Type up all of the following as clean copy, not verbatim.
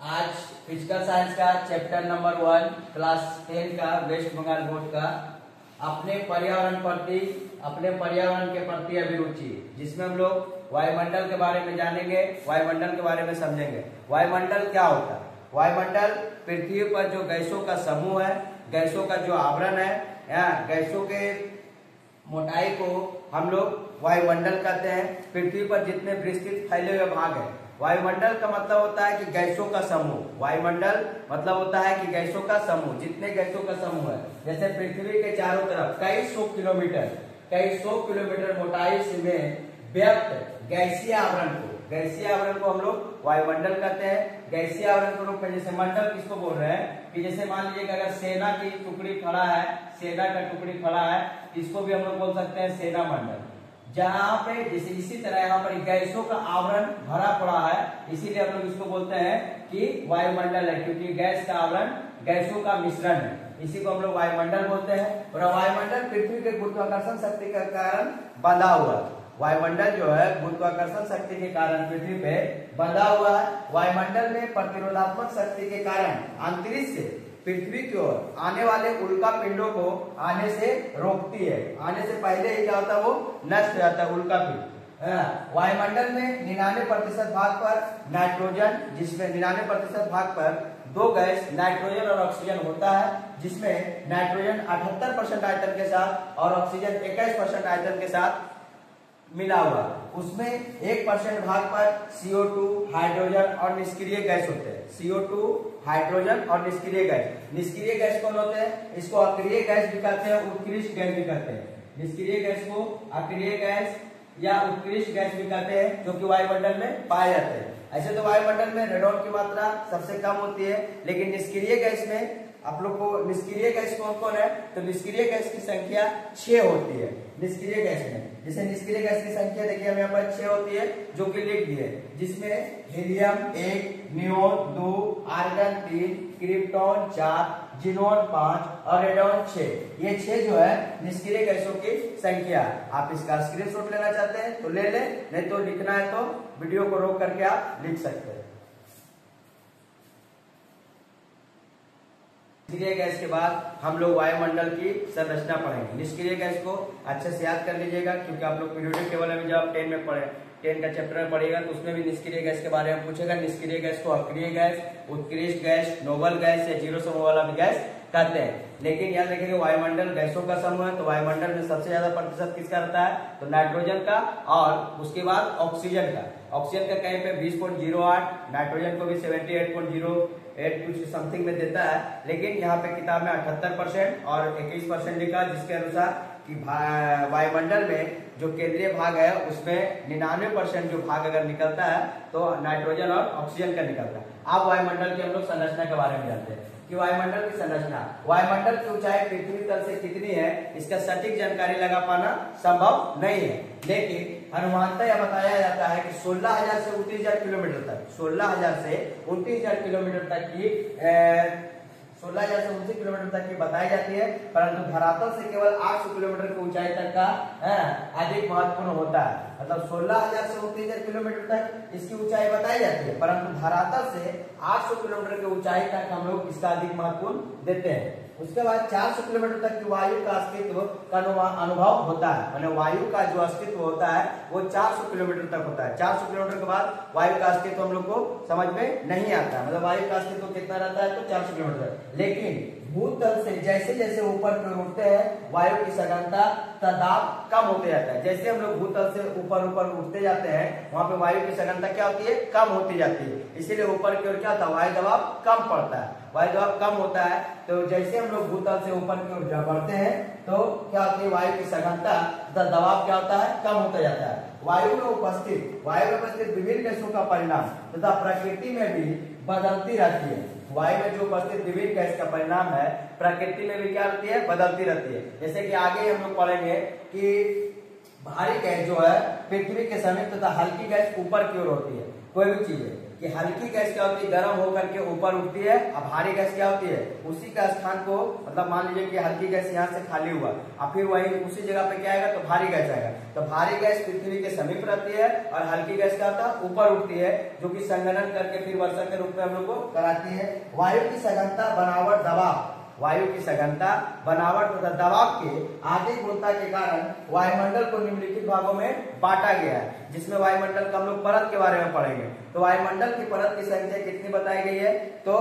आज physical science का chapter number 1 class 10 का वेस्ट बंगाल बोर्ड का अपने पर्यावरण के प्रति अभिरुचि, जिसमें हम लोग वायुमंडल के बारे में जानेंगे, वायुमंडल के बारे में समझेंगे। वायुमंडल क्या होता है? वायुमंडल पृथ्वी पर जो गैसों का समूह है, गैसों का जो आवरण है, या गैसों के मोटाई को हम लोग वायुमंडल कहते हैं। पृथ्वी पर जितने विस्तृत फैले हुए भाग है, वायुमंडल का मतलब होता है कि गैसों का समूह। वायुमंडल मतलब होता है कि गैसों का समूह, जितने गैसों का समूह है। जैसे पृथ्वी के चारों तरफ कई सौ किलोमीटर मोटाई में व्याप्त गैसीय आवरण को हम लोग वायुमंडल कहते हैं। गैसीय आवरण को लोग जैसे मंडल किसको बोल रहे हैं कि जैसे मान लीजिए कि अगर सेना का टुकड़ी खड़ा है, इसको भी हम लोग बोल सकते हैं सेना मंडल। जहाँ पे जैसे इसी तरह यहाँ पर गैसों का आवरण भरा पड़ा है, इसीलिए हम लोग इसको बोलते हैं कि वायुमंडल है, क्योंकि गैस का आवरण गैसों का मिश्रण है, इसी को हम लोग वायुमंडल बोलते हैं। और वायुमंडल पृथ्वी के गुरुत्वाकर्षण शक्ति के कारण बंधा हुआ है। वायुमंडल जो है गुरुत्वाकर्षण शक्ति के कारण पृथ्वी पे बंधा हुआ है। वायुमंडल में प्रतिरोधात्मक शक्ति के कारण अंतरिक्ष से पृथ्वी की ओर आने वाले उल्का पिंडों को आने से रोकती है। आने से पहले ही क्या होता है, वो नष्ट हो जाता है उल्का पिंड। वायुमंडल में 99% भाग पर नाइट्रोजन, जिसमें 99% भाग पर दो गैस नाइट्रोजन और ऑक्सीजन होता है, जिसमें नाइट्रोजन 78% आयतन के साथ और ऑक्सीजन 21% आयतन के साथ मिला हुआ। उसमें 1% भाग पर CO2, हाइड्रोजन और निष्क्रिय गैस होते हैं। CO2, हाइड्रोजन और निष्क्रिय गैस। निष्क्रिय गैस कौन होते हैं? इसको अक्रिय गैस भी कहते हैं, उत्कृष्ट गैस भी कहते हैं। निष्क्रिय गैस को अक्रिय गैस या उत्कृष्ट गैस भी कहते हैं, जो कि वायुमंडल में पाए जाते हैं। ऐसे तो वायुमंडल में रेडॉन की मात्रा सबसे कम होती है, लेकिन निष्क्रिय गैस में आप लोग को निष्क्रिय गैस कौन कौन है, तो निष्क्रिय गैस की संख्या 6 होती है। निष्क्रिय गैस में जैसे निष्क्रिय गैस की संख्या देखिए हम यहाँ पर 6 होती है, जो कि लिख दी है, जिसमें helium 1, neon 2, argon 3, krypton 4, xenon 5 और रेडॉन 6। ये 6 जो है निष्क्रिय गैसों की संख्या। आप इसका स्क्रीनशॉट लेना चाहते हैं तो ले लें, नहीं तो लिखना है तो वीडियो को रोक करके आप लिख सकते हैं। निष्क्रिय गैस के बाद हम लोग वायुमंडल की संरचना पढ़ेंगे। निष्क्रिय गैस को अच्छे से याद कर लीजिएगा, क्योंकि आप लोग पीरियोडिक टेबल में जब आप 10 का चैप्टर में पढ़ेगा तो उसमें भी निष्क्रिय गैस के बारे में पूछेगा। निष्क्रिय गैस को अक्रिय गैस, उत्कृष्ट गैस, नोबल गैस या जीरो समूह वाला भी गैस कहते हैं। लेकिन याद रखिएगा वायुमंडल गैसों का समूह है, तो वायुमंडल में सबसे ज्यादा प्रतिशत किसका रहता है, तो नाइट्रोजन का, और उसके बाद ऑक्सीजन का। ऑक्सीजन का कहीं पे 20.08, नाइट्रोजन को भी 78.08 कुछ समथिंग में देता है। लेकिन यहाँ पे किताब में 78% और 21% लिखा, जिसके अनुसार कि वायुमंडल में जो केंद्रीय भाग है उसमें 99% जो भाग अगर निकलता है तो नाइट्रोजन और ऑक्सीजन का निकलता है। अब वायुमंडल की हम लोग संरचना के बारे में जानते हैं कि वायुमंडल की संरचना, वायुमंडल की ऊंचाई पृथ्वी तल से कितनी है, इसका सटीक जानकारी लगा पाना संभव नहीं है, लेकिन अनुमानतः यह बताया जाता है कि 16,000 से 29,000 किलोमीटर तक, 16,000 से 29,000 किलोमीटर तक की 16,000 से 29 किलोमीटर तक की बताई जाती है। परंतु धरातल से केवल 800 किलोमीटर की ऊंचाई तक का अधिक महत्वपूर्ण होता है। मतलब 16,000 से 29,000 किलोमीटर तक इसकी ऊंचाई बताई जाती है, परंतु धरातल से 800 किलोमीटर की ऊंचाई तक हम लोग इसका अधिक महत्वपूर्ण देते हैं। उसके बाद 400 किलोमीटर तक की वायु का अस्तित्व का अनुभव होता है। माने वायु का जो अस्तित्व होता है वो 400 किलोमीटर तक होता है। 400 किलोमीटर के बाद वायु का अस्तित्व हम लोग को समझ में नहीं आता है। मतलब वायु का अस्तित्व कितना रहता है, तो 400 किलोमीटर। लेकिन भूतल से जैसे जैसे ऊपर की ओर उठते हैं वायु की सघनता तथा दाब कम होते जाता है। जैसे हम लोग भूतल से ऊपर उठते जाते हैं, वहां पे वायु की सघनता क्या होती है, कम होती जाती है। इसीलिए ऊपर की ओर क्या होता है, वायु दबाव कम पड़ता है। वायु दबाव कम होता है तो जैसे हम लोग भूतल से ऊपर की ओर बढ़ते हैं तो क्या होती है, वायु की सघनता तथा दबाव क्या होता है, कम होता जाता है। वायु में उपस्थित विभिन्न गैसों का परिणाम तथा प्रकृति में भी बदलती रहती है। वायु में जो उपस्थित विभिन्न गैस का परिणाम है प्रकृति में भी क्या होती है, बदलती रहती है। जैसे कि आगे हम लोग पढ़ेंगे कि भारी गैस जो है पृथ्वी के समीप तथा हल्की गैस ऊपर की ओर होती है। कोई भी चीज है कि हल्की गैस क्या होती है, गर्म होकर के ऊपर उठती है, और भारी गैस क्या होती है, उसी का स्थान को, मतलब मान लीजिए कि हल्की गैस यहाँ से खाली हुआ, और फिर वही उसी जगह पे क्या आएगा, तो भारी गैस आएगा। तो भारी गैस पृथ्वी के समीप रहती है और हल्की गैस क्या होता है, ऊपर उठती है, जो कि संघनन करके फिर वर्षा के रूप में हम लोग को कराती है। वायु की सघनता, बनावट, दबाव, वायु की सघनता, बनावट तथा दबाव के आगे गुणता के कारण वायुमंडल को निम्नलिखित भागों में बांटा गया है, जिसमें वायुमंडल का हम लोग परत के बारे में पढ़ेंगे। तो वायुमंडल की परत की संख्या कितनी बताई गई है, तो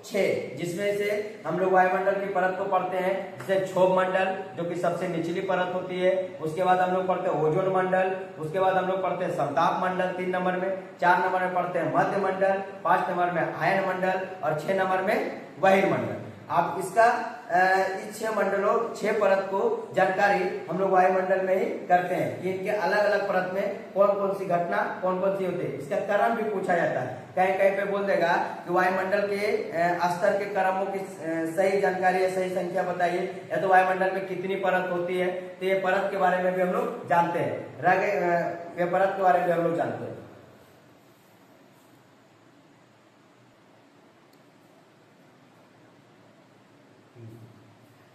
6, जिसमें से हम लोग वायुमंडल की परत को पढ़ते हैं, जैसे क्षोभ मंडल जो कि सबसे निचली परत होती है, उसके बाद हम लोग पढ़ते हैं ओजोन मंडल, उसके बाद हम लोग पढ़ते हैं समताप मंडल 3 नंबर में, 4 नंबर में पढ़ते हैं मध्य मंडल, 5 नंबर में आयन मंडल और 6 नंबर में बहिर्मंडल। अब इसका इस 6 मंडलों 6 परत को जानकारी हम लोग वायुमंडल में ही करते हैं कि इनके अलग अलग परत में कौन कौन सी घटना कौन कौन सी होती है। इसका क्रम भी पूछा जाता है, कहीं कहीं पे बोल देगा कि वायुमंडल के स्तर के क्रमों की सही जानकारी है, सही संख्या बताइए, या तो वायुमंडल में कितनी परत होती है। तो ये परत के बारे में भी हम लोग जानते हैं, ये परत के बारे में हम लोग जानते हैं।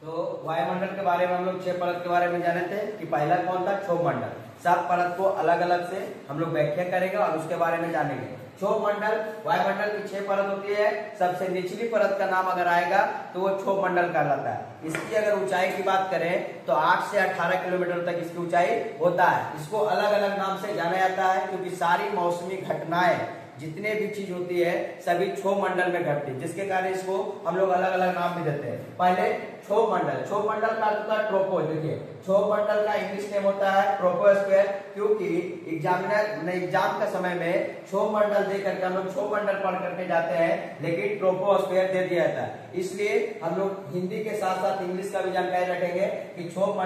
तो वायुमंडल के बारे में हम लोग 6 परत के बारे में जाने थे कि पहला कौन था, क्षोभ मंडल। सब परत को अलग अलग से हम लोग व्याख्या करेंगे और उसके बारे में जानेंगे। क्षोभ मंडल, वायुमंडल की 6 परत होती है, सबसे निचली परत का नाम अगर आएगा तो वो क्षोभ मंडल कहलाता है। इसकी अगर ऊंचाई की बात करें तो 8 से 18 किलोमीटर तक इसकी ऊंचाई होता है। इसको अलग अलग नाम से जाना जाता है क्योंकि सारी मौसमी घटनाएं, जितने भी चीज होती है सभी क्षोभ मंडल में घटती है, जिसके कारण इसको हम लोग अलग अलग नाम भी देते हैं। पहले क्षोभ मंडल, क्षोभ मंडल का अर्थ होता है ट्रोपो। देखिए क्षोभ मंडल का इंग्लिश नेम होता है ट्रोपोस्फीयर, क्योंकि एग्जाम का समय में क्षोभ मंडल दे करके हम लोग क्षोभ मंडल पढ़ करके जाते हैं, लेकिन ट्रोपोस्फीयर दे दिया था। इसलिए हम लोग हिंदी के साथ साथ इंग्लिश का भी जानकारी रखेंगे कि क्षोभ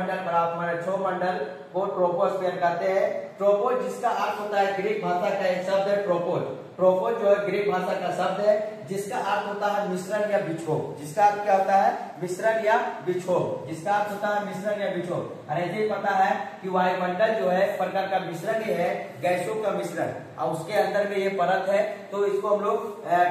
मंडल को ट्रोपोस्फीयर कहते हैं। ट्रोपो जिसका अर्थ होता है, ग्रीक भाषा का एक शब्द है ट्रोपोज। ट्रोपोज जो है ग्रीक भाषा का शब्द है जिसका अर्थ होता है मिश्रण या बिछोह। जिसका अर्थ क्या होता है, मिश्रण या बिछोह। जिसका अर्थ होता है मिश्रण या बिछोह। और ऐसे ही पता है कि वायुमंडल जो है एक प्रकार का मिश्रण ही है, गैसों का मिश्रण, और उसके अंदर में ये परत है। तो इसको हम लोग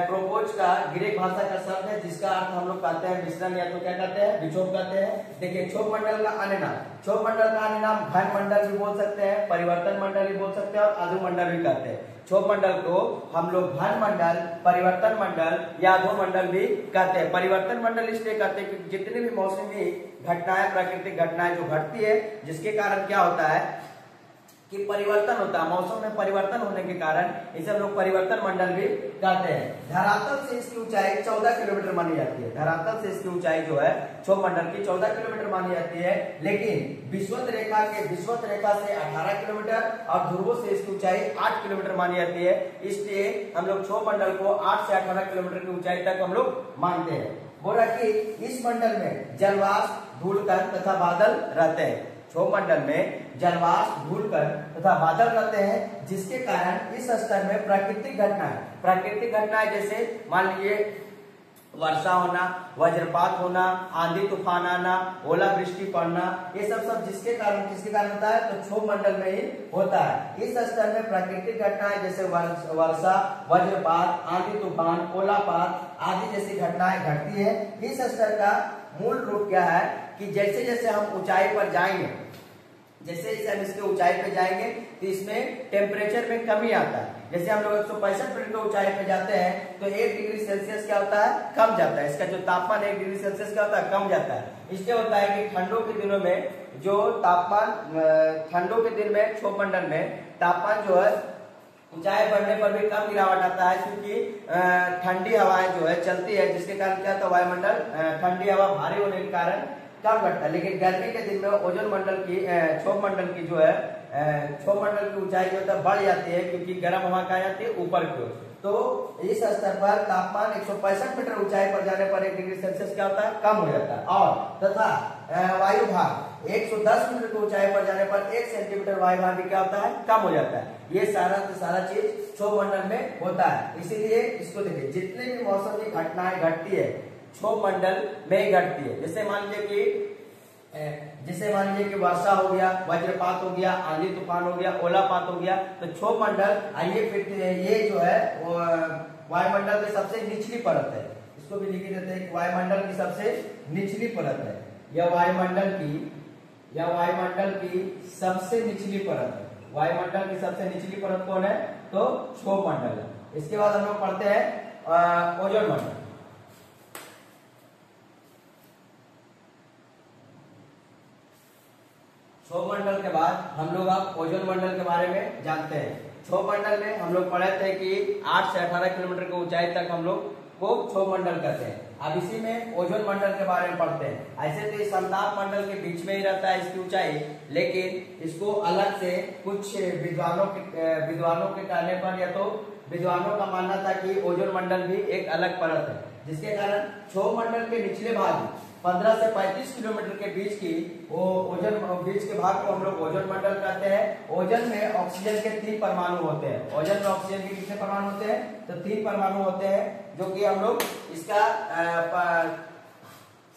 ट्रोपोज का ग्रीक भाषा का शब्द है जिसका अर्थ हम लोग कहते हैं मिश्रण या तो क्या कहते हैं, बिछोह कहते हैं। देखिए क्षोभ मंडल का अन्य नाम, क्षोभ मंडल का अन्य नाम घन मंडल भी बोल सकते हैं, परिवर्तन मंडल भी बोल सकते हैं और अधो मंडल भी कहते हैं। क्षोभ मंडल को हम लोग घन मंडल, परिवर्तन मंडल या अधो मंडल भी कहते हैं। परिवर्तन मंडल इसलिए कहते हैं कि जितनी भी मौसमी घटनाएं, प्राकृतिक घटनाएं जो घटती है, जिसके कारण क्या होता है कि परिवर्तन होता है, मौसम में परिवर्तन होने के कारण इसे हम लोग परिवर्तन मंडल भी कहते हैं। धरातल से इसकी ऊंचाई 14 किलोमीटर मानी जाती है। धरातल से इसकी ऊंचाई जो है क्षोभ मंडल की 14 किलोमीटर मानी जाती है, लेकिन विषुवत रेखा से 18 किलोमीटर और ध्रुवों से इसकी ऊंचाई 8 किलोमीटर मानी जाती है। इसलिए हम लोग क्षोभ मंडल को 8 से 18 किलोमीटर की ऊंचाई तक हम लोग मानते हैं। बोला कि इस मंडल में जलवाष्प, धूलकण तथा बादल रहते हैं। क्षोभ मंडल में जलवाष्प, धूलकण तथा बादल रहते हैं, जिसके कारण इस स्तर में प्राकृतिक घटनाएं जैसे मान लीजिए वर्षा होना, वज्रपात होना, आंधी तूफान आना, ओलावृष्टि पड़ना, ये सब किसके कारण होता है, तो क्षोभ मंडल में ही होता है। इस स्तर में प्राकृतिक घटनाएं जैसे वर्षा, वज्रपात, आंधी तूफान, ओलापात आदि जैसी घटनाएं घटती है। इस स्तर का मूल रूप क्या है कि जैसे जैसे हम ऊंचाई पर जाएंगे, जैसे जैसे हम इसके ऊंचाई पे जाएंगे तो इसमें टेम्परेचर में कमी आता है। जैसे हम लोग 165 फीट की ऊंचाई पे जाते हैं तो 1 डिग्री सेल्सियस क्या होता है, कम जाता है। इसका जो तापमान 1 डिग्री सेल्सियस क्या होता है, कम जाता है। इसलिए होता है कि ठंडों के दिनों में जो तापमान, ठंडों के दिन में क्षोभ मंडल में तापमान जो है ऊंचाई बढ़ने पर भी कम गिरावट आता है, क्योंकि ठंडी हवाएं जो है चलती है, जिसके कारण क्या होता है, वायुमंडल ठंडी हवा भारी होने के कारण कम घटता है। लेकिन गर्मी के दिन में ओजोन मंडल की, क्षोभ मंडल की जो है, क्षोभ मंडल की ऊंचाई जो है बढ़ जाती है, क्योंकि गर्म हवा कहाँ जाती है, ऊपर की ओर। तो इस स्तर पर तापमान 165 मीटर ऊंचाई पर जाने पर 1 डिग्री सेल्सियस क्या होता है, कम हो जाता है। और तथा वायु भाग 110 मीटर की ऊंचाई पर जाने पर 1 सेंटीमीटर वायु भाग भी क्या होता है, कम हो जाता है। ये सारा चीज क्षोभ मंडल में होता है। इसीलिए इसको देखिए, जितने भी मौसम की घटनाएं घटती है क्षोभ मंडल में ही घटती है। जैसे मान लीजिए कि जिसे मान लीजिए कि वर्षा हो गया, वज्रपात हो गया, आंधी तूफान हो गया, ओलापात हो गया, तो क्षोभ मंडल आइए फिर ये जो है वायुमंडल की सबसे निचली परत है। इसको भी लिख देते हैं कि वायुमंडल की सबसे निचली परत है। यह वायुमंडल की सबसे निचली परत है। वायुमंडल की सबसे निचली परत कौन है? तो क्षोभ मंडल है। इसके बाद हम लोग पढ़ते हैं ओजोन मंडल। क्षोभ मंडल के बाद हम लोग अब ओजोन मंडल के बारे में जानते हैं। क्षोभ मंडल में हम लोग पढ़े थे कि 8 से 18 किलोमीटर की ऊंचाई तक हम लोग को क्षोभ मंडल कहते हैं। अब इसी में ओजोन मंडल के बारे में पढ़ते हैं। ऐसे तो संताप मंडल के बीच में ही रहता है इसकी ऊंचाई, लेकिन इसको अलग से कुछ विद्वानों के कहने पर, या तो विद्वानों का मानना था कि ओजोन मंडल भी एक अलग परत है, जिसके कारण क्षोभ मंडल के निचले भाग 15 से 35 किलोमीटर के बीच की बीच के भाग को हम लोग ओजोन मंडल कहते हैं। ओजोन में ऑक्सीजन के 3 परमाणु होते हैं। ओजोन में ऑक्सीजन के कितने परमाणु होते हैं? तो 3 परमाणु होते हैं, जो कि हम लोग इसका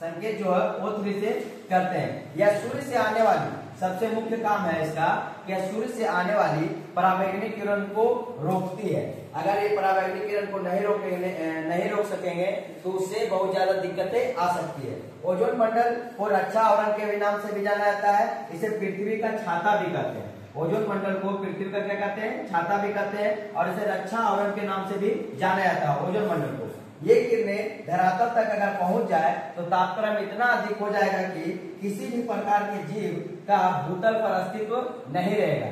संकेत जो है O3 से करते हैं। यह सूर्य से आने वाली सबसे मुख्य काम है इसका कि सूर्य से आने वाली पराबैंगनी किरण को रोकती है। अगर ये पराबैंगनी किरण को नहीं रोक सकेंगे तो उससे बहुत ज्यादा दिक्कतें आ सकती है। ओजोन मंडल को रक्षा आवरण के नाम से भी जाना जाता है। इसे पृथ्वी का छाता भी कहते हैं। ओजोन मंडल को पृथ्वी का क्या कहते हैं? छाता भी कहते हैं, और इसे रक्षा आवरण के नाम से भी जाना जाता है ओजोन मंडल को। ये किरणें धरातल तक अगर पहुंच जाए तो तापक्रम इतना अधिक हो जाएगा कि किसी भी प्रकार के जीव का भूतल पर अस्तित्व नहीं रहेगा।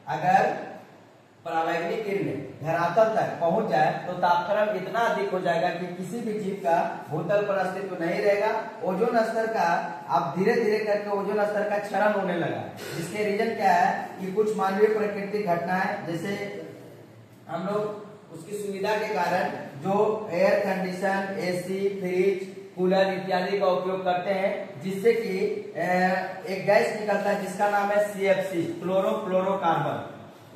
अगर पराबैंगनी किरणें धरातल तक पहुंच जाए तो तापक्रम इतना अधिक हो जाएगा कि किसी भी जीव का भूतल पर अस्तित्व नहीं रहेगा। ओजोन स्तर का अब धीरे धीरे करके ओजोन स्तर का क्षरण होने लगा। जिसके रीजन क्या है कि कुछ मानवीय प्राकृतिक घटनाएं, जैसे हम लोग उसकी सुविधा के कारण जो air condition, AC, fridge, cooler इत्यादि का उपयोग करते हैं, जिससे कि एक गैस निकलता है जिसका नाम है CFC, क्लोरोफ्लोरोकार्बन।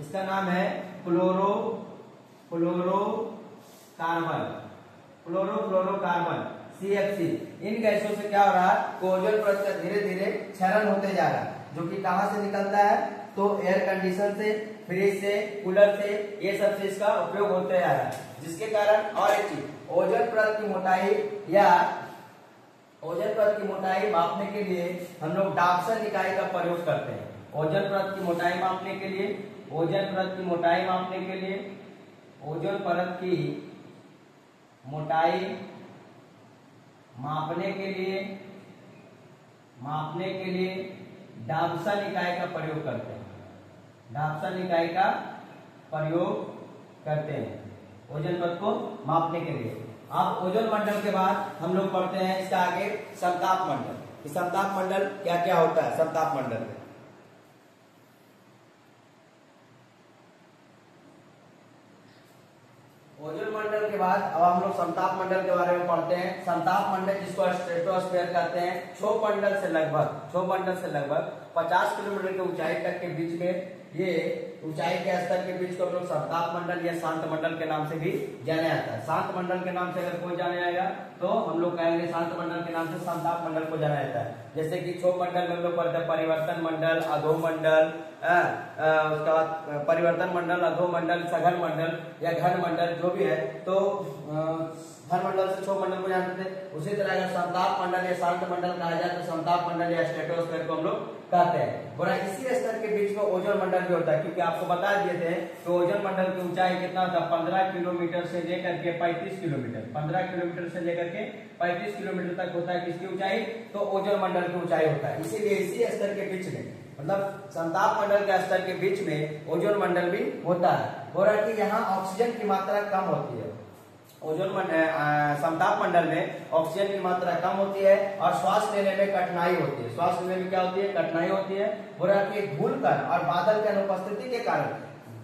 इसका नाम है क्लोरोफ्लोरोकार्बन CFC। इन गैसों से क्या हो रहा है? ओजोन परत का धीरे धीरे क्षरण होते जा रहा है, जो कि कहां से निकलता है? तो एयर कंडीशन से, फ्रिज से, कूलर से, ये सब से इसका उपयोग होते जा रहा है। जिसके कारण और एक चीज, ओजोन परत की मोटाई मापने के लिए हम लोग डॉप्सन इकाई का प्रयोग करते हैं। ओजोन परत की मोटाई मापने के लिए ओजोन परत की मोटाई मापने के लिए डॉप्सन इकाई का प्रयोग करते हैं। डॉप्सन इकाई का प्रयोग करते हैं ओजोन परत को मापने के लिए। अब ओजोन मंडल के बाद हम लोग पढ़ते हैं इसका आगे समताप मंडल। समताप मंडल क्या क्या होता है? समताप मंडल में ओजोन मंडल के बाद अब हम लोग समताप मंडल के बारे में पढ़ते हैं। समताप मंडल जिसको स्ट्रेटोस्फीयर कहते हैं, क्षोभ मंडल से लगभग 50 किलोमीटर की ऊंचाई तक के बीच में, ये ऊंचाई के स्तर के बीच को हम लोग समताप मंडल या शांत मंडल के नाम से भी जाना जाता है। शांत मंडल के नाम से अगर कोई जाना जाएगा तो हम लोग कहेंगे शांत मंडल के नाम से समताप मंडल को जाना जाता है। जैसे कि क्षोभ मंडल में हम लोग पढ़ते हैं परिवर्तन मंडल, अधोमंडल, उसके बाद परिवर्तन मंडल, अधोमंडल, सघन मंडल या घन मंडल जो भी है, तो घन मंडल से क्षोभ मंडल को जानते थे। उसी तरह अगर समताप मंडल या शांत मंडल कहा जाए तो समताप मंडल या स्ट्रेटोस्फीयर को हम लोग कहते हैं। और इसी स्तर के बीच में ओजोन मंडल भी होता है, क्योंकि आपको बता दिए थे कि ओजोन मंडल की ऊंचाई कितना होता है? 15 किलोमीटर से लेकर के 35 किलोमीटर 15 किलोमीटर से लेकर के 35 किलोमीटर तक होता है किसकी ऊंचाई? तो ओजोन मंडल की ऊंचाई होता है। इसीलिए इसी स्तर के बीच में, मतलब समताप मंडल के स्तर के बीच में ओजोन मंडल भी होता है। हो रहा है कि यहाँ ऑक्सीजन की मात्रा कम होती है। समताप मंडल में ऑक्सीजन की मात्रा कम होती है और श्वास लेने में कठिनाई होती है। श्वास लेने में क्या होती है? कठिनाई होती है। हो रहा है कि धूलकण और बादल के अनुपस्थिति के कारण,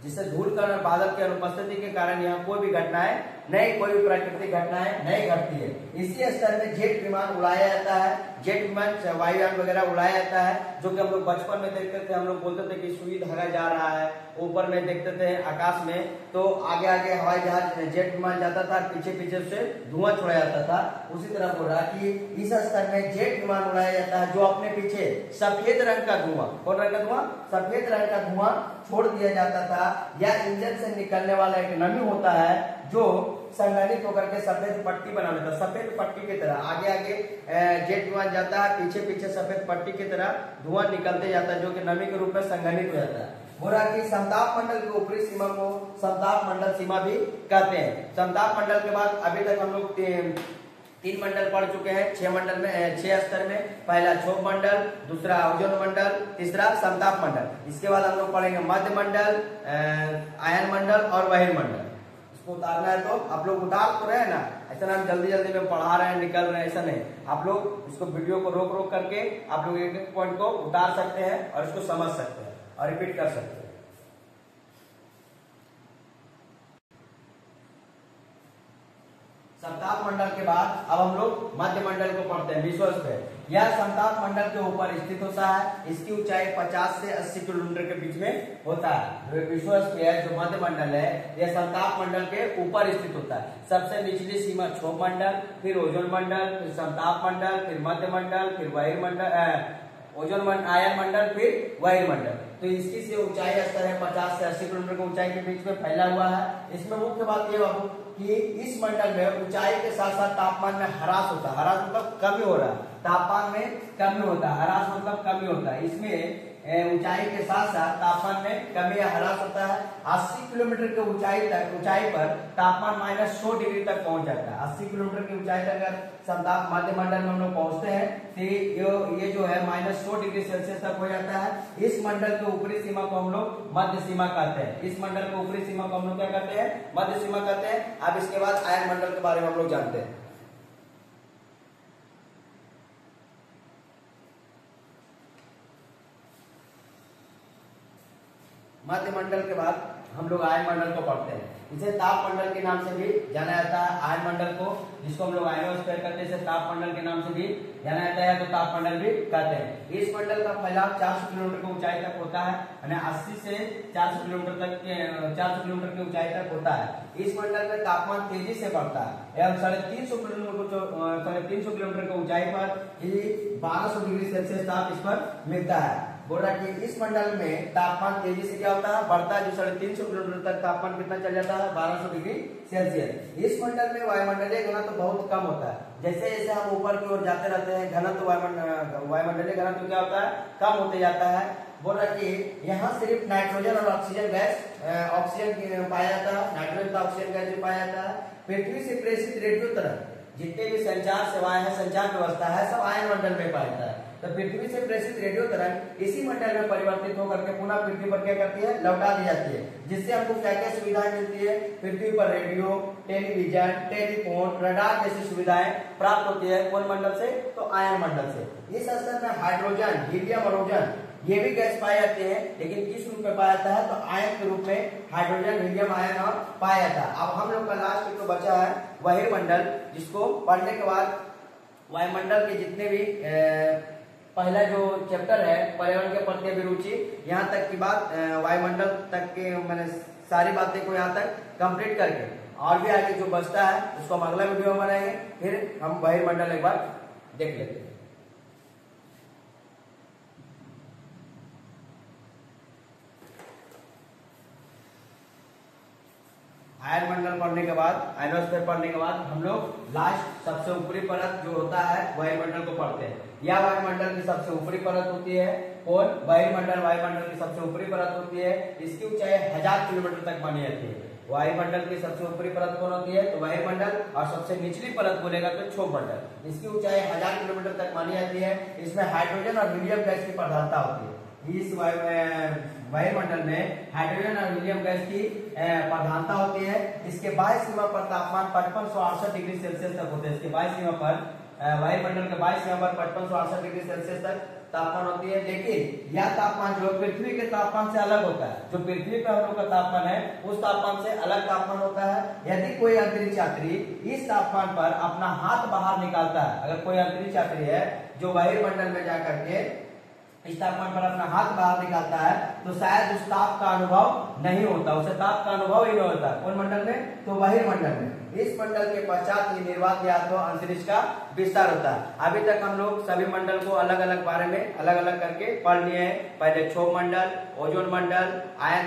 जिससे धूलकण और बादल की अनुपस्थिति के कारण यहाँ कोई भी घटनाएं नई कोई प्राकृतिक घटनाएं नहीं घटती है। इसी स्तर में जेट विमान उड़ाया जाता है, जेट विमान वायुयान वगैरह उड़ाया जाता है, जो कि हम लोग बचपन में देखते थे। हम लोग बोलते थे कि सुई धागा जा रहा है, ऊपर में देखते थे आकाश में, तो आगे आगे हवाई जहाज जेट विमान जाता था, पीछे पीछे से धुआं छोड़ा जाता था। उसी तरह बोल रहा कि इस स्तर में जेट विमान उड़ाया जाता है, जो अपने पीछे सफेद रंग का धुआं, कौन रंग का धुआं, सफेद रंग का धुआं छोड़ दिया जाता था। या इंजन से निकलने वाला एक नमी होता है जो संघनित होकर के सफेद पट्टी बना लेता है, सफेद पट्टी की तरह आगे आगे जेट विमान जाता है, पीछे पीछे सफेद पट्टी की तरह धुआं निकलते जाता है, जो कि नमी के रूप में संघनित हो जाता है। बोला कि समताप मंडल की ऊपरी सीमा को समताप मंडल सीमा भी कहते हैं। समताप मंडल के बाद अभी तक हम लोग तीन मंडल पढ़ चुके हैं, 6 मंडल में, 6 स्तर में। पहला क्षोभ मंडल, दूसरा ओजोन मंडल, तीसरा समताप मंडल। इसके बाद हम लोग पढ़ेंगे मध्य मंडल, आयन मंडल और बहिर्मंडल। इसको उतारना है तो आप लोग उतार तो रहे ना, ऐसा ना हम जल्दी जल्दी में पढ़ा रहे हैं निकल रहे हैं, ऐसा नहीं। आप लोग इसको वीडियो को रोक रोक करके आप लोग एक एक पॉइंट को उतार सकते हैं और इसको समझ सकते हैं और रिपीट कर सकते हैं। समताप मंडल के बाद अब हम लोग मध्य मंडल को पढ़ते हैं, विश्वस्फीयर। यह समताप मंडल के ऊपर स्थित होता है। इसकी ऊंचाई 50 से 80 किलोमीटर के बीच में होता है। विश्वस्फीयर जो मध्य मंडल है, यह समताप मंडल के ऊपर स्थित होता है। सबसे निचली सीमा क्षोभ मंडल, फिर ओजोन मंडल, फिर समताप मंडल, फिर मध्य मंडल, फिर बहिर्मंडल, ओजोन मंडल, आयन मंडल, फिर वायुमंडल। तो इसकी से ऊंचाई स्तर है 50 से 80 किलोमीटर की ऊंचाई के बीच में फैला हुआ है। इसमें मुख्य बात यह बाबू कि इस मंडल में ऊंचाई के साथ साथ तापमान में ह्रास होता है। ह्रास मतलब कमी हो रहा है, तापमान में कमी होता है, ह्रास मतलब कमी होता है। इसमें ऊंचाई के साथ साथ तापमान में कमी या ह्रास होता है। 80 किलोमीटर की ऊंचाई पर तापमान -100 डिग्री तक पहुंच जाता है। 80 किलोमीटर की ऊंचाई तक अगर समताप मध्य मंडल में हम लोग पहुंचते हैं तो ये जो है -100 डिग्री सेल्सियस तक हो जाता है। इस मंडल के ऊपरी सीमा को हम लोग मध्य सीमा कहते हैं। इस मंडल के ऊपरी सीमा को हम लोग क्या कहते हैं, मध्य सीमा कहते हैं। अब इसके बाद आयन मंडल के बारे में हम लोग जानते हैं। मध्य मंडल के बाद हम लोग आयन मंडल को पढ़ते हैं। इसे ताप मंडल के नाम से भी जाना जाता है। आयन मंडल को, जिसको हम लोग आयनोस्फीयर कहते हैं, इसे ताप मंडल के नाम से भी जाना जाता है, तो ताप मंडल भी कहते हैं। इस मंडल का फैलाव 400 किलोमीटर की ऊंचाई तक होता है, यानी 80 से 400 किलोमीटर तक 400 किलोमीटर की ऊंचाई तक होता है। इस मंडल में तापमान तेजी से बढ़ता है एवं 350 किलोमीटर की ऊंचाई पर 1200 डिग्री सेल्सियस ताप इस पर मिलता है। बोल रहा है कि इस मंडल में तापमान तेजी से क्या होता है, बढ़ता है, जो 350 किलोमीटर तक तापमान कितना चल जाता है, 1200 डिग्री सेल्सियस। इस मंडल में वायुमंडलीय घनत्व बहुत कम होता है। जैसे जैसे हम ऊपर की ओर जाते रहते हैं, घनत्व वायुमंडलीय घनत्व क्या होता है, कम होते जाता है। बोल रहा कि यहाँ सिर्फ नाइट्रोजन और ऑक्सीजन गैस, ऑक्सीजन पाया जाता है, नाइट्रोजन का ऑक्सीजन गैस भी पाया जाता है। पृथ्वी से प्रेषित रेडियो तरंग, जितने भी संचार सेवाएं हैं, संचार व्यवस्था है, सब आयन मंडल में पाया जाता है। तो पृथ्वी से प्रेषित रेडियो तरंग इसी मंडल में परिवर्तित होकर के पुनः पृथ्वी पर क्या करती है, लौटा दी जाती है। जिससे हमको क्या क्या सुविधाएं मिलती है, पृथ्वी पर रेडियो, टेलीविजन, टेलीफोन, रडार जैसी सुविधाएं प्राप्त होती है। कौन मंडल से, तो आयन मंडल से। इस स्तर में हाइड्रोजन, हीलियम और ओजोन ये भी गैस पाए जाते हैं, लेकिन किस रूप में पाया जाता है, तो आयन के रूप में हाइड्रोजन, हीलियम, आयन और पाया जाता है। अब हम लोग का लास्ट तो बचा है बहिर्मंडल, जिसको पढ़ने के बाद वायुमंडल के जितने भी पहला जो चैप्टर है पर्यावरण के प्रति अभिरुचि, यहाँ तक की बात, वायुमंडल तक के मैंने सारी बातें को यहाँ तक कंप्लीट करके, और भी आगे जो बचता है उसको हम अगला वीडियो में बनाएंगे। फिर हम बहिर्मंडल एक बार देख लेते हैं। आयन मंडल पढ़ने के बाद, आयनोस्फीयर पढ़ने के बाद हम लोग लास्ट सबसे ऊपरी परत जो होता है वायुमंडल को पढ़ते हैं। यह वायुमंडल की सबसे ऊपरी परत होती है। कौन, वायुमंडल वायुमंडल की सबसे ऊपरी परत होती है। इसकी ऊंचाई 1000 किलोमीटर तक मानी जाती है। वायुमंडल की सबसे ऊपरी परत कौन होती है, तो वायुमंडल, और सबसे निचली परत बोलेगा तो क्षोभ मंडल। इसकी ऊंचाई 1000 किलोमीटर तक मानी जाती है। इसमें हाइड्रोजन और हीलियम गैस की प्रधानता होती है। इस वायुमंडल में हाइड्रोजन और हीलियम गैस की प्रधानता होती है। इसके बाह्य सीमा पर तापमान 5568 डिग्री सेल्सियस तक होते हैं। इसके बाह्य सीमा पर, वायुमंडल के बाह्य सीमा पर 5568 डिग्री सेल्सियस तक तापमान होती है, लेकिन यह तापमान जो पृथ्वी के तापमान से अलग होता है। जो पृथ्वी पर हम लोग का तापमान है उस तापमान से अलग तापमान होता है। यदि कोई अंतरिक्ष यात्री इस तापमान पर अपना हाथ बाहर निकालता है, अगर कोई अंतरिक्ष यात्री है जो वायुमंडल में जाकर के इस तापमान पर अपना हाथ बाहर निकालता है, तो शायद उस ताप का अनुभव नहीं होता, उसे ताप का अनुभव ही नहीं होता। कौन मंडल में? तो बहिर्मंडल में। इस मंडल के पश्चात ही निर्वात या तो अंतरिक्ष का विस्तार होता है। अभी तक हम लोग सभी मंडल को अलग अलग बारे में अलग अलग करके पढ़ लिए हैं। पहले क्षोभ मंडल, ओजोन मंडल, आयन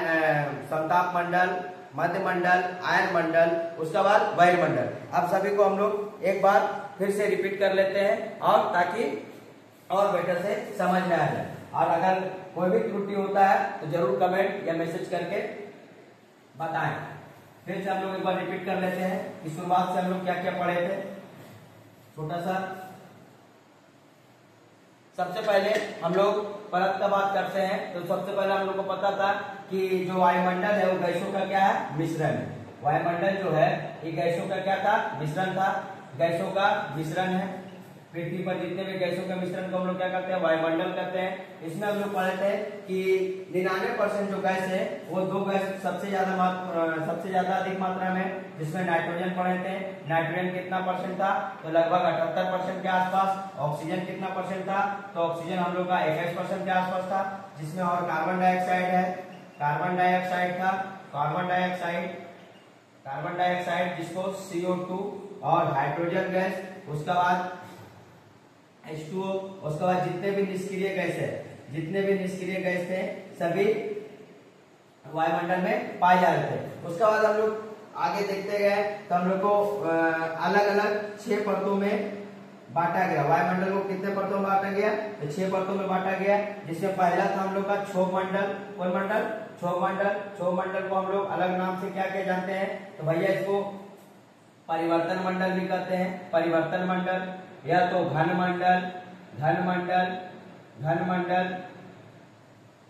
समताप मंडल, मध्य मंडल, आयन मंडल, उसके बाद बहिर्मंडल। अब सभी को हम लोग एक बार फिर से रिपीट कर लेते हैं, और ताकि और बेटर से समझ में आ जाए। और अगर कोई भी त्रुटि होता है तो जरूर कमेंट या मैसेज करके बताएं। फिर से हम लोग एक बार रिपीट कर लेते हैं कि शुरुआत से हम लोग क्या क्या पढ़े थे। छोटा सा सबसे पहले हम लोग परत का बात करते हैं। तो सबसे पहले हम लोग को पता था कि जो वायुमंडल है वो गैसों का क्या है? मिश्रण है। वायुमंडल जो है ये गैसों का क्या था? मिश्रण था। गैसों का मिश्रण है। पृथ्वी पर जितने भी गैसों के मिश्रण को हम लोग क्या करते हैं? वायुमंडल कहते हैं। इसमें हम लोग पढ़े थे कि 99% जो गैस है वो दो गैस सबसे ज्यादा अधिक मात्रा में, जिसमें नाइट्रोजन पढ़े थे। नाइट्रोजन कितना परसेंट था? तो लगभग 78% के आसपास। ऑक्सीजन कितना परसेंट था? तो ऑक्सीजन हम लोग का 21% के आसपास था। जिसमें और कार्बन डाइऑक्साइड है, कार्बन डाइऑक्साइड था। कार्बन डाइऑक्साइड जिसको CO2, और हाइड्रोजन गैस, उसके बाद H2O, उसके बाद जितने भी निष्क्रिय गैस थे सभी वायुमंडल में पाए जा रहे थे। उसके बाद हम लोग आगे देखते गए तो हम लोग को अलग अलग 6 परतों में बांटा गया। वायुमंडल को कितने परतों में बांटा गया? तो 6 परतों में बांटा गया। जिसमें पहला था हम लोग का क्षोभ मंडल। कौन मंडल? क्षोभ मंडल। क्षोभ मंडल को हम लोग अलग नाम से क्या क्या जानते हैं? तो भैया इसको परिवर्तन मंडल भी कहते हैं। परिवर्तन मंडल, या तो घन मंडल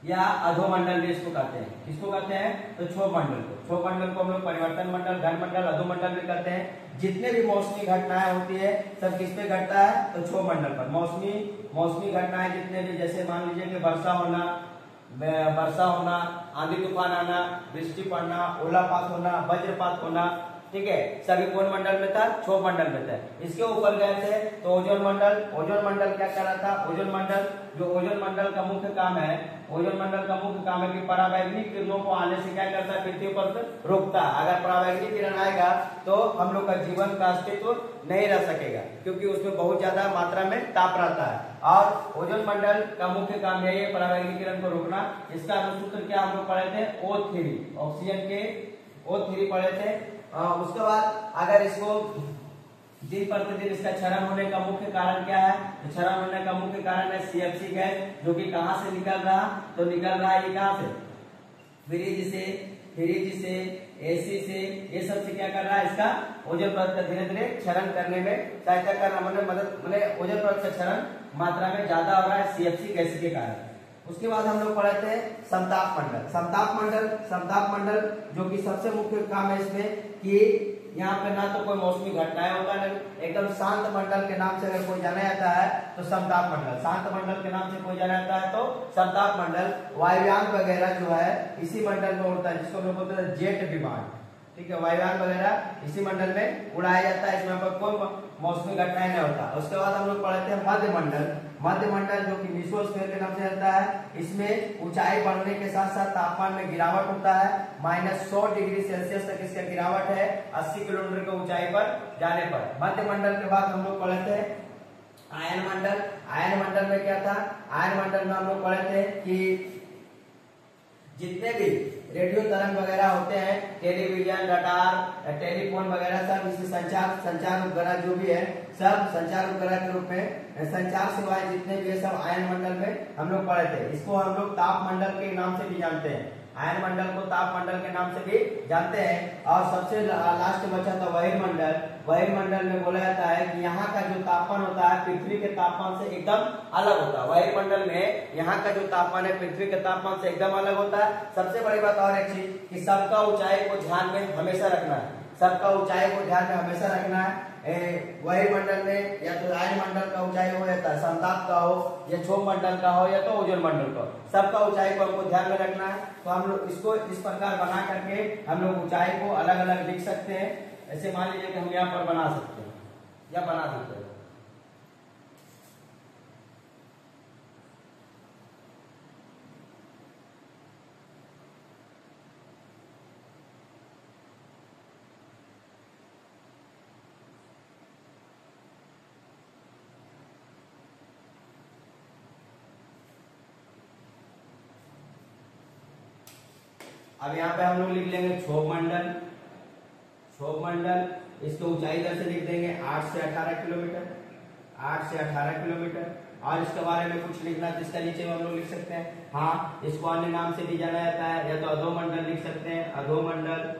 या अधोमंडल भी इसको कहते हैं। किसको कहते हैं? तो क्षोभ मंडल को हम लोग परिवर्तन मंडल, घन मंडल, अधोमंडल भी कहते हैं। जितने भी मौसमी घटनाएं होती है सब किस पे घटता है? तो क्षोभ मंडल पर। मौसमी घटनाएं जितने भी, जैसे मान लीजिए कि वर्षा होना, आंधी तूफान आना, वृष्टि पड़ना, ओलापात होना, वज्रपात होना, ठीक है, सभी कौन मंडल में था? क्षोभ मंडल में था। इसके ऊपर गए थे तो ओजोन मंडल क्या कर रहा था? ओजोन मंडल का मुख्य काम है कि पराबैंगनी किरणों को आने से क्या करता है? पृथ्वी पर रोकता है। अगर पराबैंगनी किरण आएगा तो हम लोग का जीवन का अस्तित्व नहीं रह सकेगा, क्योंकि उसमें बहुत ज्यादा मात्रा में ताप रहता है। और ओजोन मंडल का मुख्य काम यही है पराबैंगनी किरण को रोकना। इसका अनुसूत्र क्या हम लोग पढ़े थे? O3। ऑक्सीजन के O3 पढ़े थे। उसके बाद अगर इसको दिन प्रतिदिन इसका क्षरण होने का मुख्य कारण क्या है? तो क्षरण होने का मुख्य कारण है CFC गैस, जो कि कहां से निकल रहा? तो निकल रहा है ये कहां से? फ्रिज से, AC से, ये सब से क्या कर रहा है? इसका ओजोन परत का धीरे धीरे क्षरण करने में सहायता कर रहा है। मतलब ओजोन परत का क्षरण मात्रा में ज्यादा हो रहा है CFC गैस के कारण। उसके बाद हम लोग पढ़े थे समताप मंडल जो कि सबसे मुख्य काम है इसमें कि यहाँ पे ना तो कोई मौसमी घटनाएं होगा, नहीं एकदम शांत मंडल के नाम से अगर कोई जाना जाता है तो समताप मंडल। शांत मंडल के नाम से कोई जाना जाता है तो समताप मंडल। वायुयान वगैरह जो है इसी मंडल में उड़ता है, जिसको हम लोग बोलते हैं जेट विमान। ठीक है, वायुयान वगैरह इसी मंडल में उड़ाया जाता है। इसमें पर कोई मौसमी घटनाएं नहीं होता। उसके बाद हम लोग पढ़े थे मध्य मंडल जो कि मेसोस्फीयर के नाम से रहता है। इसमें ऊंचाई बढ़ने के साथ साथ तापमान में गिरावट होता है। -100 डिग्री सेल्सियस तक इसका गिरावट है 80 किलोमीटर की ऊंचाई पर जाने पर। मध्य मंडल के बाद हम लोग पढ़े थे आयन मंडल में क्या था? आयन मंडल में हम लोग पढ़े थे कि जितने भी रेडियो तरंग वगैरह होते हैं, टेलीविजन, रडार, टेलीफोन वगैरह, सब इसी संचार उपग्रह जो भी है, सब संचार उपग्रह के रूप में संचार सेवाएं जितने भी है सब आयन मंडल में हम लोग पढ़े थे। इसको हम लोग ताप मंडल के नाम से भी जानते हैं। आयन मंडल को ताप मंडल के नाम से भी जानते हैं। और सबसे लास्ट बचा था वायुमंडल में बोला जाता है कि यहाँ का जो तापमान होता है पृथ्वी के तापमान से एकदम अलग होता है। वायुमंडल में यहाँ का जो तापमान है पृथ्वी के तापमान से एकदम अलग होता है। सबसे बड़ी बात और एक चीज कि सबका ऊंचाई को ध्यान में हमेशा रखना है। वायुमंडल में या तो आयनमंडल का ऊंचाई हो या समताप का हो या क्षोभ मंडल का हो या तो ओजोन मंडल का, सबका ऊंचाई को हमको ध्यान में रखना है। तो हम लोग इसको इस प्रकार बना करके हम लोग ऊंचाई को अलग अलग लिख सकते हैं। ऐसे मान लीजिए कि हम यहाँ पर बना सकते हैं या बना सकते हैं। अब यहाँ पे हम लोग लिख लेंगे क्षोभ मंडल। क्षोभ मंडल इसकी ऊंचाई इधर से लिख देंगे 8 से 18 किलोमीटर, 8 से 18 किलोमीटर। और इसके बारे में कुछ लिखना तो इसका नीचे में हम लोग लिख सकते हैं। हाँ, इसको अन्य नाम से भी जाना जाता है, या तो अधोमंडल लिख सकते हैं, अधोमंडल।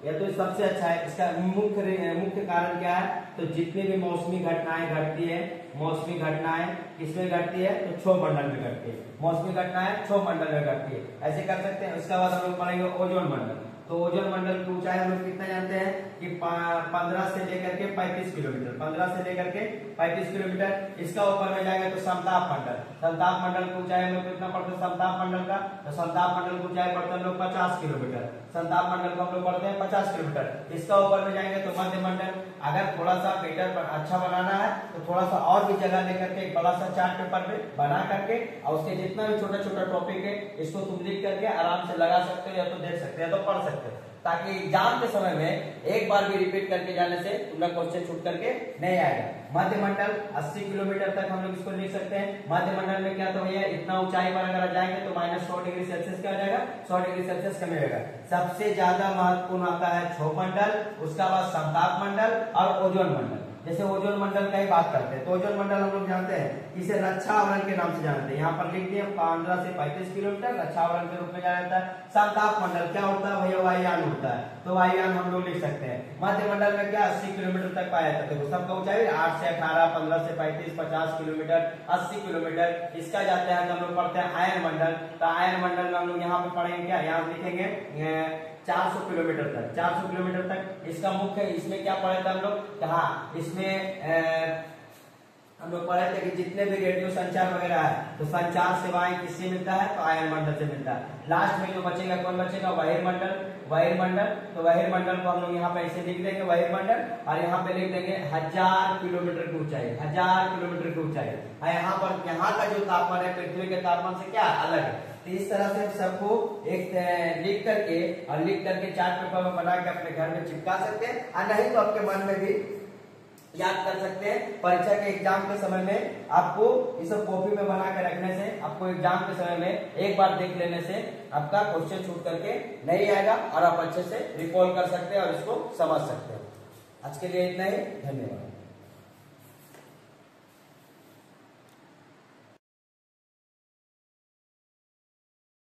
या तो सबसे अच्छा है इसका मुख्य कारण क्या है, तो जितनी भी मौसमी घटनाएं घटती है, मौसमी घटनाएं किसमें घटती है, तो क्षोभ मंडल में घटती है। मौसमी घटनाएं क्षोभ मंडल में घटती है, ऐसे कर सकते हैं। उसके बाद हम लोग पढ़ेंगे ओजोन मंडल। तो ओजोन मंडल की ऊंचाई हम लोग कितना जानते हैं कि 15 से लेकर के 35 किलोमीटर, 15 से लेकर के 35 किलोमीटर। इसका ऊपर में जाएगा तो समताप मंडल। समताप मंडल की ऊंचाई हम लोग कितना पढ़ते हैं समताप मंडल का, तो समताप मंडल की ऊंचाई पढ़ते हैं हम लोग 50 किलोमीटर। समताप मंडल को हम लोग पढ़ते हैं 50 किलोमीटर। इसका ऊपर में जाएंगे तो मध्य मंडल। अगर थोड़ा सा बेटर अच्छा बनाना है तो थोड़ा सा और भी जगह लेकर के एक बड़ा सा चार्ट पेपर पे बना करके और उसके जितना भी छोटा छोटा टॉपिक है इसको तुम लिख करके आराम से लगा सकते हो, या तो देख सकते हो या तो पढ़ सकते हो, ताकि एग्जाम के समय में एक बार भी रिपीट करके जाने से तुम्हारा क्वेश्चन छूट करके नहीं आएगा। मध्य मंडल 80 किलोमीटर तक हम लोग इसको लिख सकते हैं। मध्य मंडल में क्या तो भैया इतना ऊंचाई पर अगर जाएंगे तो -100 डिग्री सेल्सियस क्या हो जाएगा, 100 डिग्री सेल्सियस कम होगा। सबसे ज्यादा महत्वपूर्ण आता है क्षोभ मंडल, उसका बाद समताप मंडल और ओजोन मंडल। जैसे ओजोन मंडल का ही बात करते हैं तो ओजोन मंडल हम लोग जानते हैं इसे रक्षा आवरण के नाम से जानते हैं। यहाँ पर लिख दिए 15 से 35 किलोमीटर रक्षा आवरण के रूप में जाना जाता है। समताप मंडल क्या होता है भैया, वायुयान होता है, तो वायुयान हम लोग लिख सकते हैं। मध्य मंडल में क्या 80 किलोमीटर तक पाया जाता है। सबका ऊंचाई 8 से 18, 15 से 35, 50 किलोमीटर, 80 किलोमीटर। इसका जाते हैं तो हम लोग पढ़ते हैं आयन मंडल। तो आयन मंडल में हम लोग यहाँ पे पढ़ेंगे क्या, यहाँ लिखेंगे 400 किलोमीटर तक, 400 किलोमीटर तक। इसका मुख्य इसमें क्या पढ़े थे हम लोग, हाँ इसमें हम लोग पढ़े थे कि जितने भी रेडियो संचार वगैरह है तो संचार सेवाएं किससे मिलता है, तो आयन मंडल से मिलता है। लास्ट में जो बचेगा कौन बचेगा, बहिर्मंडल। बहिर्मंडल, तो बहिर्मंडल को हम लोग यहाँ पे ऐसे लिख देंगे बहिर्मंडल, और यहाँ पे लिख देंगे 1000 किलोमीटर की ऊंचाई, 1000 किलोमीटर की ऊंचाई। यहाँ पर यहाँ का जो तापमान है पृथ्वी के तापमान से क्या अलग है। तो इस तरह से सबको एक लिख करके चार्ट पेपर में बना के अपने घर में चिपका सकते हैं, और नहीं तो आपके मन में भी याद कर सकते हैं। परीक्षा के एग्जाम के समय में आपको इस कॉपी में बना के रखने से, आपको एग्जाम के समय में एक बार देख लेने से आपका क्वेश्चन छूट करके नहीं आएगा और आप अच्छे से रिकॉल कर सकते हैं और इसको समझ सकते हैं। आज के लिए इतना ही, धन्यवाद।